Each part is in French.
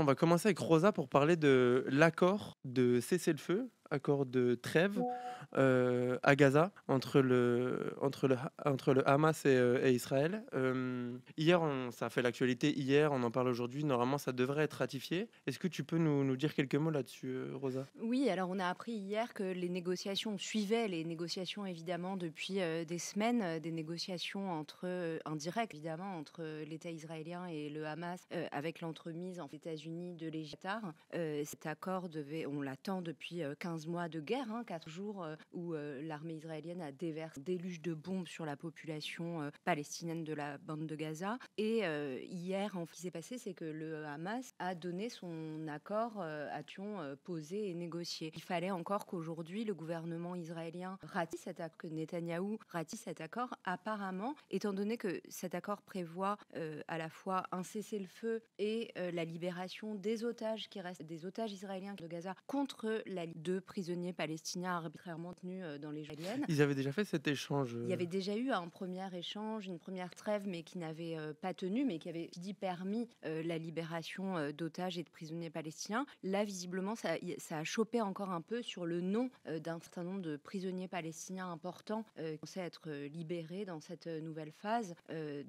On va commencer avec Rosa pour parler de l'accord de cessez-le-feu, accord de trêve à Gaza entre le Hamas et Israël. Hier, ça a fait l'actualité hier, on en parle aujourd'hui. Normalement, ça devrait être ratifié. Est-ce que tu peux nous dire quelques mots là-dessus, Rosa? Oui, alors on a appris hier que les négociations suivaient les négociations évidemment depuis des semaines, des négociations indirectes évidemment entre l'État israélien et le Hamas avec l'entremise en États-Unis de l'Égypte. Cet accord on l'attend depuis 15 mois de guerre, 4 jours où l'armée israélienne a déversé un déluge de bombes sur la population palestinienne de la bande de Gaza. Et hier, ce qui s'est passé, c'est que le Hamas a donné son accord, a-t-on posé et négocié. Il fallait encore qu'aujourd'hui, le gouvernement israélien ratifie cet accord, que Netanyahou ratifie cet accord, apparemment, étant donné que cet accord prévoit à la fois un cessez-le-feu et la libération des otages qui restent, des otages israéliens de Gaza, contre deux prisonniers palestiniens arbitrairement tenus dans les israéliennes. Ils avaient déjà fait cet échange. Il y avait déjà eu un premier échange, une première trêve, mais qui n'avait pas tenu, mais qui avait permis la libération d'otages et de prisonniers palestiniens. Là, visiblement, ça a chopé encore un peu sur le nom d'un certain nombre de prisonniers palestiniens importants qui pensaient être libérés dans cette nouvelle phase.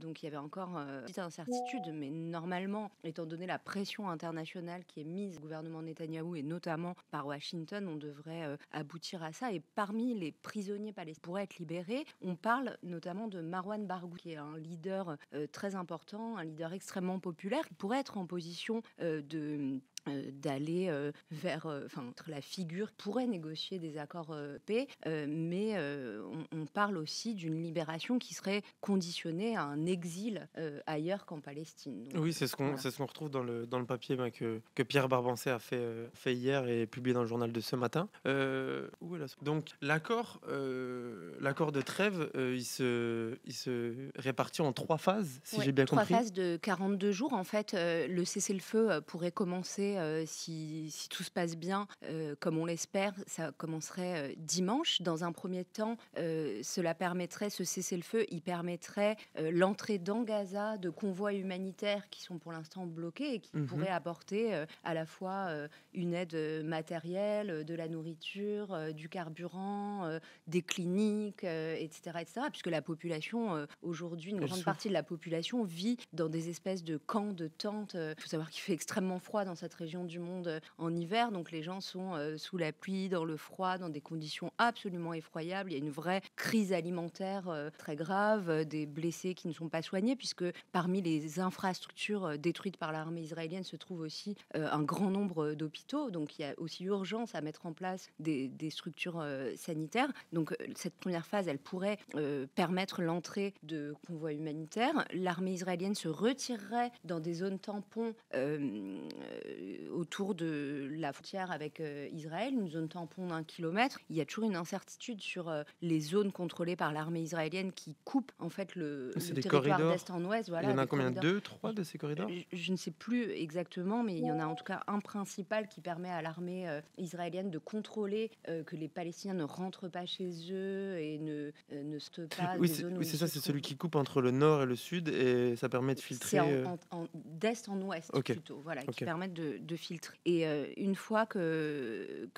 Donc, il y avait encore une petite incertitude, mais normalement, étant donné la pression internationale qui est mise au gouvernement Netanyahou et notamment par Washington, on devrait aboutir à ça. Et parmi les prisonniers palestiniens qui pourraient être libérés, on parle notamment de Marwan Barghouti, qui est un leader très important, un leader extrêmement populaire, qui pourrait être en position d'aller vers la figure qui pourrait négocier des accords paix, mais on parle aussi d'une libération qui serait conditionnée à un exil ailleurs qu'en Palestine. Donc, Oui, c'est ce qu'on retrouve dans le papier que Pierre Barbancet a fait hier et publié dans le journal de ce matin. Donc l'accord de trêve, il se répartit en 3 phases, si j'ai bien compris. 3 phases de 42 jours. En fait, le cessez-le-feu pourrait commencer, si tout se passe bien, comme on l'espère, ça commencerait dimanche. Dans un premier temps, ce cessez-le-feu, il permettrait l'entrée dans Gaza de convois humanitaires qui sont pour l'instant bloqués et qui pourraient apporter à la fois une aide matérielle, de la nourriture, du carburant, des cliniques, etc., puisque la population, aujourd'hui, une grande partie de la population vit dans des espèces de camps, de tentes. Il faut savoir qu'il fait extrêmement froid dans cette région du monde en hiver, donc les gens sont sous la pluie, dans le froid, dans des conditions absolument effroyables. Il y a une vraie crise alimentaire très grave, des blessés qui ne sont pas soignés, puisque parmi les infrastructures détruites par l'armée israélienne se trouve aussi un grand nombre d'hôpitaux, donc il y a aussi urgence à mettre en place des structures sanitaires. Donc cette première phase, elle pourrait permettre l'entrée de convois humanitaires. L'armée israélienne se retirerait dans des zones tampons autour de la frontière avec Israël, une zone tampon d'1 kilomètre. Il y a toujours une incertitude sur les zones contrôlées par l'armée israélienne qui coupent en fait le territoire d'est en ouest. Voilà, il y en a combien? 2, 3 de ces corridors? Je ne sais plus exactement, mais il y en a en tout cas un principal qui permet à l'armée israélienne de contrôler que les Palestiniens ne rentrent pas chez eux et ne stoppent pas des zones où c'est ça, c'est celui qui coupe entre le nord et le sud et ça permet de filtrer. C'est d'est en ouest plutôt, voilà, qui permettent de filtrer. Et une fois que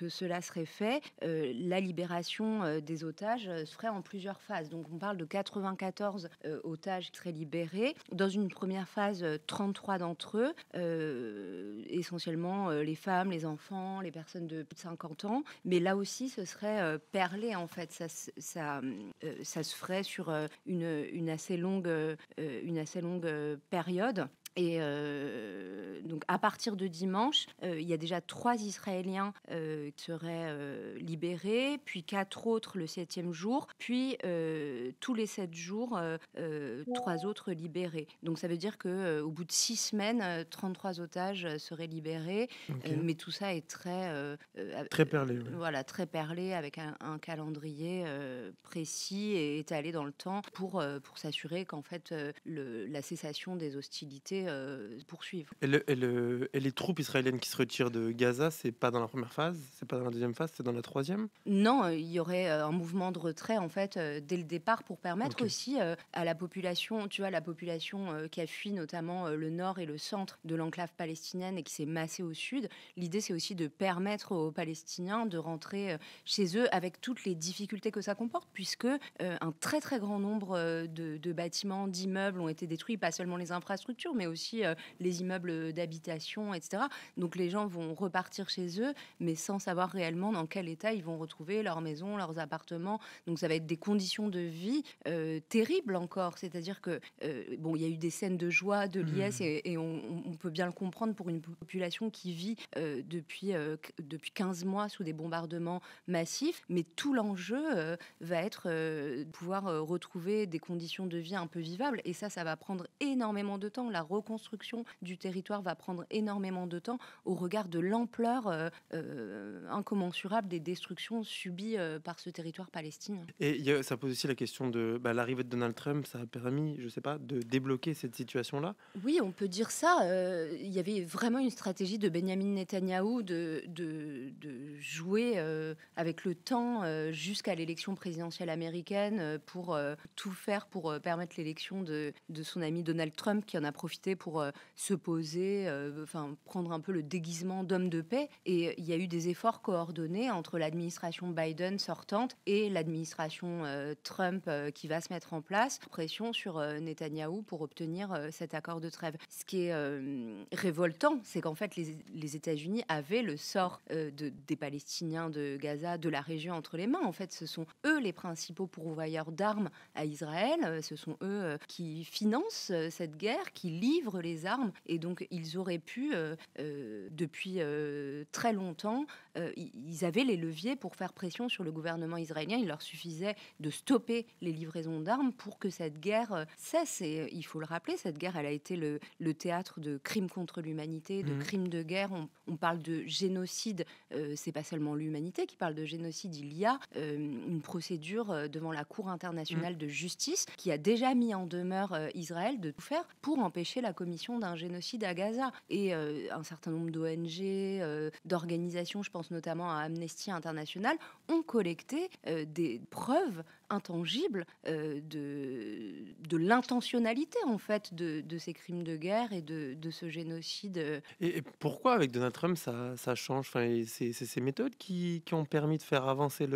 cela serait fait, la libération des otages se ferait en plusieurs phases. Donc on parle de 94 otages qui seraient libérés. Dans une première phase, 33 d'entre eux, essentiellement les femmes, les enfants, les personnes de plus de 50 ans. Mais là aussi, ce serait perlé en fait. Ça se ferait sur une assez longue période. Et donc à partir de dimanche, il y a déjà 3 Israéliens qui seraient libérés, puis 4 autres le 7e jour, puis tous les 7 jours, 3 autres libérés. Donc ça veut dire qu'au bout de 6 semaines, 33 otages seraient libérés. Mais tout ça est très perlé. Voilà, très perlé, avec un calendrier précis et étalé dans le temps pour s'assurer qu'en fait la cessation des hostilités poursuivre. Et et les troupes israéliennes qui se retirent de Gaza, c'est pas dans la première phase, c'est pas dans la deuxième phase, c'est dans la troisième? Non, il y aurait, un mouvement de retrait en fait, dès le départ pour permettre Ok. aussi, à la population, tu vois, la population, qui a fui notamment, le nord et le centre de l'enclave palestinienne et qui s'est massée au sud. L'idée, c'est aussi de permettre aux Palestiniens de rentrer, chez eux avec toutes les difficultés que ça comporte puisque, un très, très grand nombre, de bâtiments, d'immeubles ont été détruits, pas seulement les infrastructures, mais aussi, les immeubles d'habitation et cetera. Donc les gens vont repartir chez eux, mais sans savoir réellement dans quel état ils vont retrouver leur maison, leurs appartements. Donc ça va être des conditions de vie terribles encore. C'est-à-dire que, bon, il y a eu des scènes de joie, de liesse, Hmm. et on peut bien le comprendre pour une population qui vit depuis 15 mois sous des bombardements massifs. Mais tout l'enjeu va être de pouvoir retrouver des conditions de vie un peu vivables. Et ça va prendre énormément de temps. La reconstruction du territoire va prendre énormément de temps au regard de l'ampleur incommensurable des destructions subies par ce territoire palestinien. Et ça pose aussi la question de l'arrivée de Donald Trump, ça a permis, je sais pas, de débloquer cette situation-là. Oui, on peut dire ça. Il y avait vraiment une stratégie de Benjamin Netanyahou de jouer avec le temps jusqu'à l'élection présidentielle américaine pour tout faire pour permettre l'élection de son ami Donald Trump, qui en a profité pour se poser, prendre un peu le déguisement d'homme de paix. Et il y a eu des efforts coordonnés entre l'administration Biden sortante et l'administration Trump qui va se mettre en place. Pression sur Netanyahou pour obtenir cet accord de trêve. Ce qui est révoltant, c'est qu'en fait, les États-Unis avaient le sort des Palestiniens de Gaza, de la région entre les mains. En fait, ce sont eux les principaux pourvoyeurs d'armes à Israël. Ce sont eux qui financent cette guerre, qui livrent les armes. Et donc, ils auraient pu, depuis très longtemps, ils avaient les leviers pour faire pression sur le gouvernement israélien. Il leur suffisait de stopper les livraisons d'armes pour que cette guerre cesse. Et il faut le rappeler, cette guerre, elle a été le théâtre de crimes contre l'humanité, de Mhm. crimes de guerre. On parle de génocide. C'est pas seulement l'humanité qui parle de génocide. Il y a une procédure devant la Cour internationale de justice qui a déjà mis en demeure Israël de tout faire pour empêcher la commission d'un génocide à Gaza. Et un certain nombre d'ONG, d'organisations, je pense notamment à Amnesty International, ont collecté des preuves intangible de l'intentionnalité en fait de ces crimes de guerre et de ce génocide. Et pourquoi avec Donald Trump ça change? Enfin, et c'est ces méthodes qui ont permis de faire avancer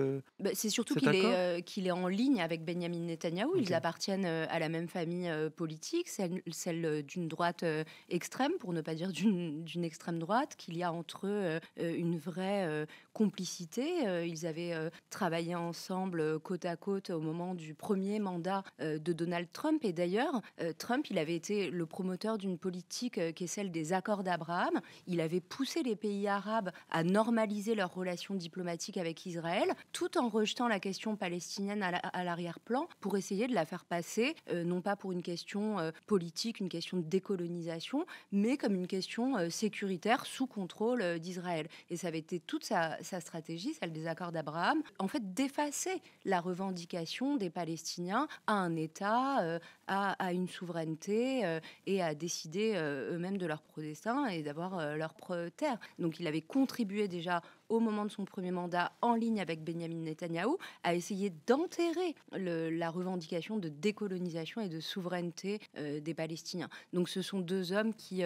C'est surtout cet accord? qu'il est en ligne avec Benjamin Netanyahou. Ok. Ils appartiennent à la même famille politique, celle d'une droite extrême, pour ne pas dire d'une extrême droite, qu'il y a entre eux une vraie complicité. Ils avaient travaillé ensemble côte à côte au moment du premier mandat de Donald Trump. Et d'ailleurs, Trump, il avait été le promoteur d'une politique qui est celle des accords d'Abraham. Il avait poussé les pays arabes à normaliser leurs relations diplomatiques avec Israël, tout en rejetant la question palestinienne à l'arrière-plan pour essayer de la faire passer, non pas pour une question politique, une question de décolonisation, mais comme une question sécuritaire sous contrôle d'Israël. Et ça avait été toute sa stratégie, celle des accords d'Abraham, en fait d'effacer la revendication des Palestiniens à un État, à une souveraineté et à décider eux-mêmes de leur destin et d'avoir leur propre terre. Donc il avait contribué déjà au moment de son premier mandat, en ligne avec Benjamin Netanyahou, à essayer d'enterrer la revendication de décolonisation et de souveraineté des Palestiniens. Donc ce sont deux hommes qui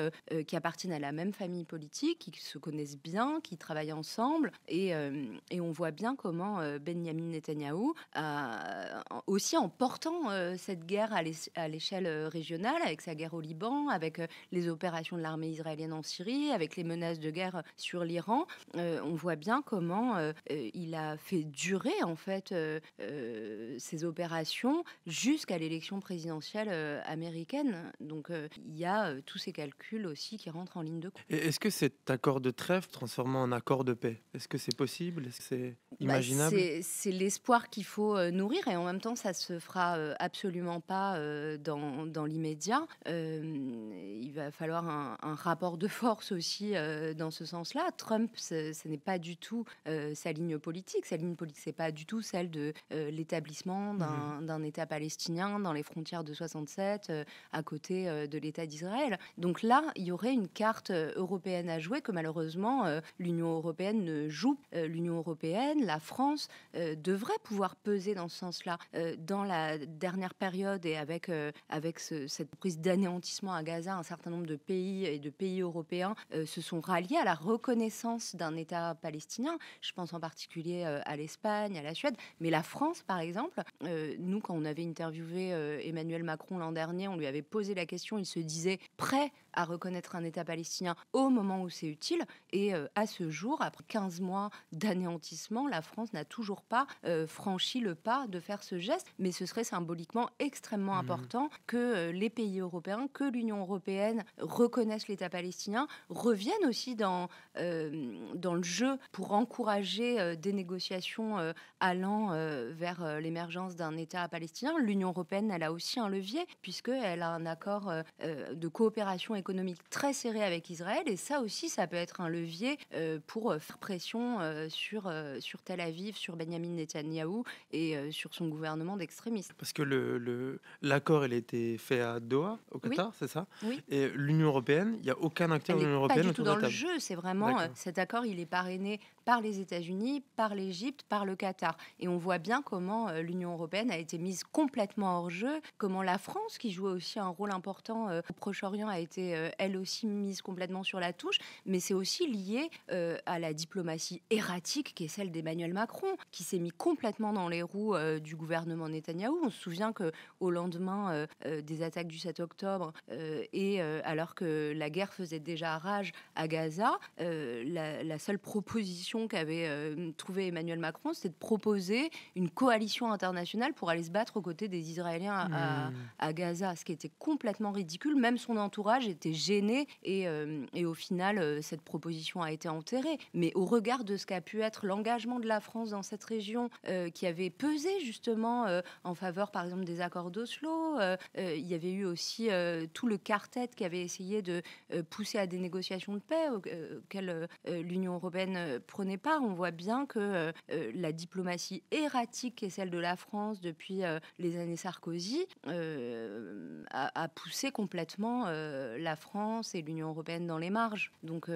appartiennent à la même famille politique, qui se connaissent bien, qui travaillent ensemble, et on voit bien comment Benjamin Netanyahou, aussi en portant cette guerre à l'échelle régionale, avec sa guerre au Liban, avec les opérations de l'armée israélienne en Syrie, avec les menaces de guerre sur l'Iran, on voit bien comment il a fait durer en fait ces opérations jusqu'à l'élection présidentielle américaine. Donc il y a tous ces calculs aussi qui rentrent en ligne de compte. Et est-ce que cet accord de trêve transformé en accord de paix, est-ce que c'est possible? Est-ce que c'est imaginable? C'est l'espoir qu'il faut nourrir, et en même temps ça se fera absolument pas dans l'immédiat. Il va falloir un rapport de force aussi dans ce sens-là. Trump, ce n'est pas du tout sa ligne politique. Sa ligne politique, c'est pas du tout celle de l'établissement d'un État palestinien dans les frontières de 67, à côté de l'État d'Israël. Donc là, il y aurait une carte européenne à jouer que malheureusement l'Union européenne ne joue. L'Union européenne, la France, devrait pouvoir peser dans ce sens-là. Dans la dernière période et avec cette prise d'anéantissement à Gaza, un certain nombre de pays et de pays européens se sont ralliés à la reconnaissance d'un État palestinien. Je pense en particulier à l'Espagne, à la Suède, mais la France, par exemple, nous, quand on avait interviewé Emmanuel Macron l'an dernier, on lui avait posé la question, il se disait prêt à reconnaître un État palestinien au moment où c'est utile, et à ce jour, après 15 mois d'anéantissement, la France n'a toujours pas franchi le pas de faire ce geste, mais ce serait symboliquement extrêmement important que les pays européens, que l'Union européenne reconnaissent l'État palestinien, reviennent aussi dans le jeu pour encourager des négociations allant vers l'émergence d'un État palestinien. L'Union européenne, elle a aussi un levier, puisqu'elle a un accord de coopération économique très serré avec Israël, et ça aussi, ça peut être un levier pour faire pression sur Tel Aviv, sur Benjamin Netanyahou et sur son gouvernement d'extrémistes. Parce que l'accord, il a été fait à Doha, au Qatar, c'est ça? Oui. Et l'Union européenne, il n'y a aucun acteur de l'Union européenne pas du tout autour de dans la le table. jeu. C'est vraiment D'accord. cet accord, il est parrainé par les États-Unis, par l'Égypte, par le Qatar. Et on voit bien comment l'Union européenne a été mise complètement hors jeu, comment la France, qui jouait aussi un rôle important au Proche-Orient, a été elle aussi mise complètement sur la touche. Mais c'est aussi lié à la diplomatie erratique qui est celle d'Emmanuel Macron, qui s'est mis complètement dans les roues du gouvernement Netanyahou. On se souvient qu'au lendemain des attaques du 7 octobre et alors que la guerre faisait déjà rage à Gaza, la seule proposition qu'avait trouvée Emmanuel Macron, c'était de proposer une coalition internationale pour aller se battre aux côtés des Israéliens à Gaza, ce qui était complètement ridicule. Même son entourage était gêné et au final, cette proposition a été enterrée. Mais au regard de ce qu'a pu être l'engagement de la France dans cette région, qui avait pesé justement en faveur, par exemple, des accords d'Oslo, il y avait eu aussi tout le quartet qui avait essayé de pousser à des négociations de paix auxquelles l'Union européenne prenait part. On voit bien que la diplomatie erratique qui est celle de la France depuis les années Sarkozy a poussé complètement la France et l'Union européenne dans les marges. Donc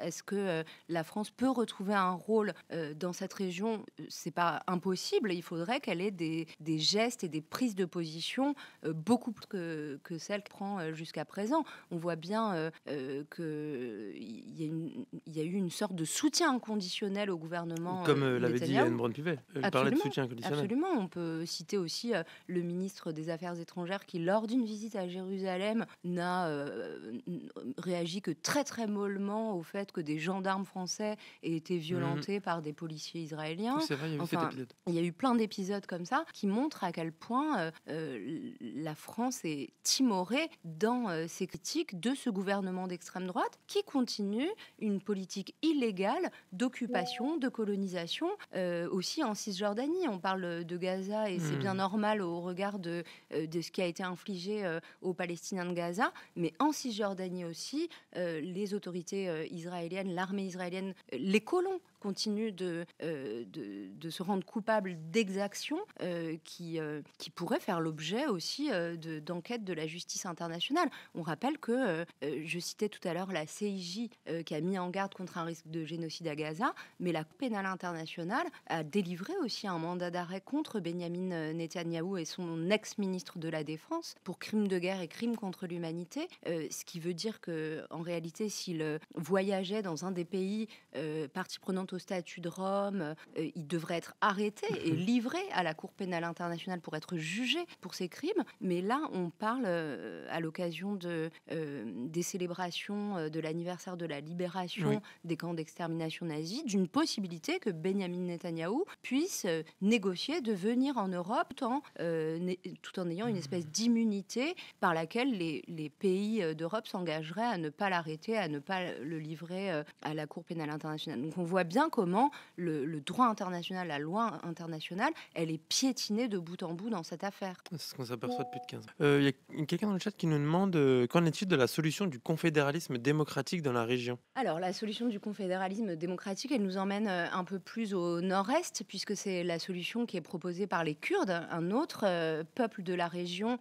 est-ce que la France peut retrouver un rôle dans cette région? C'est pas impossible, il faudrait qu'elle ait des gestes et des prises de position beaucoup plus que celles qu'elle prend jusqu'à présent. On voit bien qu'il y a eu une sorte de soutien inconditionnel au gouvernement. Comme l'avait dit Netanyahou. Anne Braun-Pivet. Elle parlait de soutien inconditionnel. Absolument. On peut citer aussi le ministre des Affaires étrangères qui, lors d'une visite à Jérusalem, n'a réagi que très très mollement au fait que des gendarmes français aient été violentés par des policiers israéliens. Oui, c'est vrai, il y a eu cet épisode. Il y a eu plein d'épisodes comme ça qui montrent à quel point la France est timorée dans ses critiques de ce gouvernement d'extrême droite qui continue une politique illégale d'occupation, de colonisation, aussi en Cisjordanie. On parle de Gaza et c'est bien normal au regard de ce qui a été infligé aux Palestiniens de Gaza, mais en Cisjordanie aussi, les autorités israéliennes, l'armée israélienne, les colons continuent de se rendre coupables d'exactions qui pourraient faire l'objet aussi d'enquêtes de la justice internationale. On rappelle que, je citais tout à l'heure la CIJ qui a mis en garde contre un risque de génocide à Gaza, mais la Cour pénale internationale a délivré aussi un mandat d'arrêt contre Benjamin Netanyahou et son ex-ministre de la Défense pour crimes de guerre et crimes contre l'humanité, ce qui veut dire qu'en réalité, s'il voyageait dans un des pays partie prenante au statut de Rome, il devrait être arrêté et livré à la Cour pénale internationale pour être jugé pour ces crimes. Mais là, on parle à l'occasion des célébrations de l'anniversaire de la libération des camps d'extermination nazis, d'une possibilité que Benjamin Netanyahou puisse négocier de venir en Europe tout en ayant une espèce d'immunité par laquelle les pays pays d'Europe s'engageraient à ne pas l'arrêter, à ne pas le livrer à la Cour pénale internationale. Donc on voit bien comment le droit international, la loi internationale, elle est piétinée de bout en bout dans cette affaire. C'est ce qu'on s'aperçoit depuis de 15 ans. Il y a quelqu'un dans le chat qui nous demande qu'en est-il de la solution du confédéralisme démocratique dans la région? Alors, la solution du confédéralisme démocratique, elle nous emmène un peu plus au nord-est, puisque c'est la solution qui est proposée par les Kurdes, un autre peuple de la région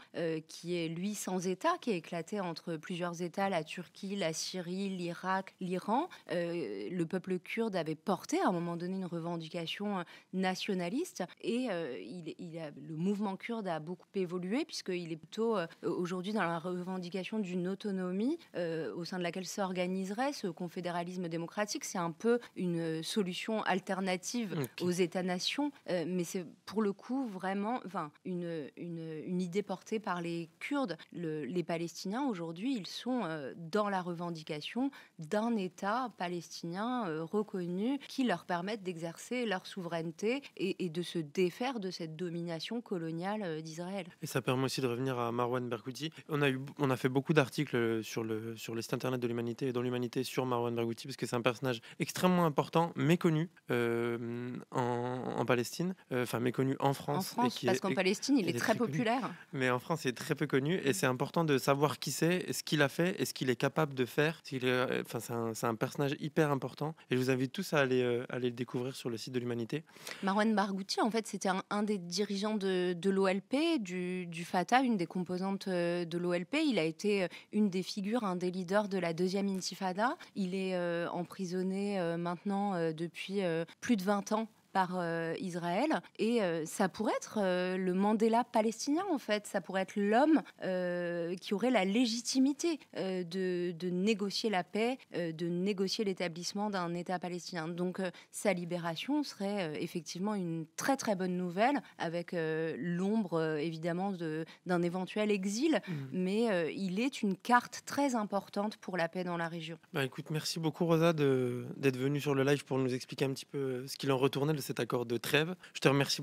qui est, lui, sans État, qui est éclaté entre plusieurs États, la Turquie, la Syrie, l'Irak, l'Iran. Le peuple kurde avait porté à un moment donné une revendication nationaliste, et le mouvement kurde a beaucoup évolué, puisqu'il est plutôt aujourd'hui dans la revendication d'une autonomie au sein de laquelle s'organiserait ce confédéralisme démocratique. C'est un peu une solution alternative aux États-nations, mais c'est pour le coup vraiment une idée portée par les Kurdes. Les Palestiniens, aujourd'hui, ils sont dans la revendication d'un État palestinien reconnu qui leur permette d'exercer leur souveraineté et de se défaire de cette domination coloniale d'Israël. Et ça permet aussi de revenir à Marwan Berghouti. On a fait beaucoup d'articles sur le site internet de l'Humanité et dans l'Humanité sur Marwan Berghouti parce que c'est un personnage extrêmement important, méconnu en Palestine, enfin méconnu en France. Parce qu'en Palestine, il est très populaire. Connu, mais en France, il est très peu connu et c'est important de savoir qui c'est, ce qu'il a fait et ce qu'il est capable de faire. C'est un personnage hyper important et je vous invite tous à aller le découvrir sur le site de l'Humanité. Marwan Barghouti, en fait, c'était un des dirigeants de l'OLP, du Fatah, une des composantes de l'OLP. Il a été une des figures, un des leaders de la deuxième intifada. Il est emprisonné maintenant depuis plus de 20 ans par Israël, et ça pourrait être le Mandela palestinien, en fait. Ça pourrait être l'homme qui aurait la légitimité de négocier la paix, de négocier l'établissement d'un État palestinien. Donc sa libération serait effectivement une très très bonne nouvelle, avec l'ombre évidemment d'un éventuel exil, mais il est une carte très importante pour la paix dans la région. Bah écoute, merci beaucoup Rosa d'être venue sur le live pour nous expliquer un petit peu ce qu'il en retournait de cet accord de trêve. Je te remercie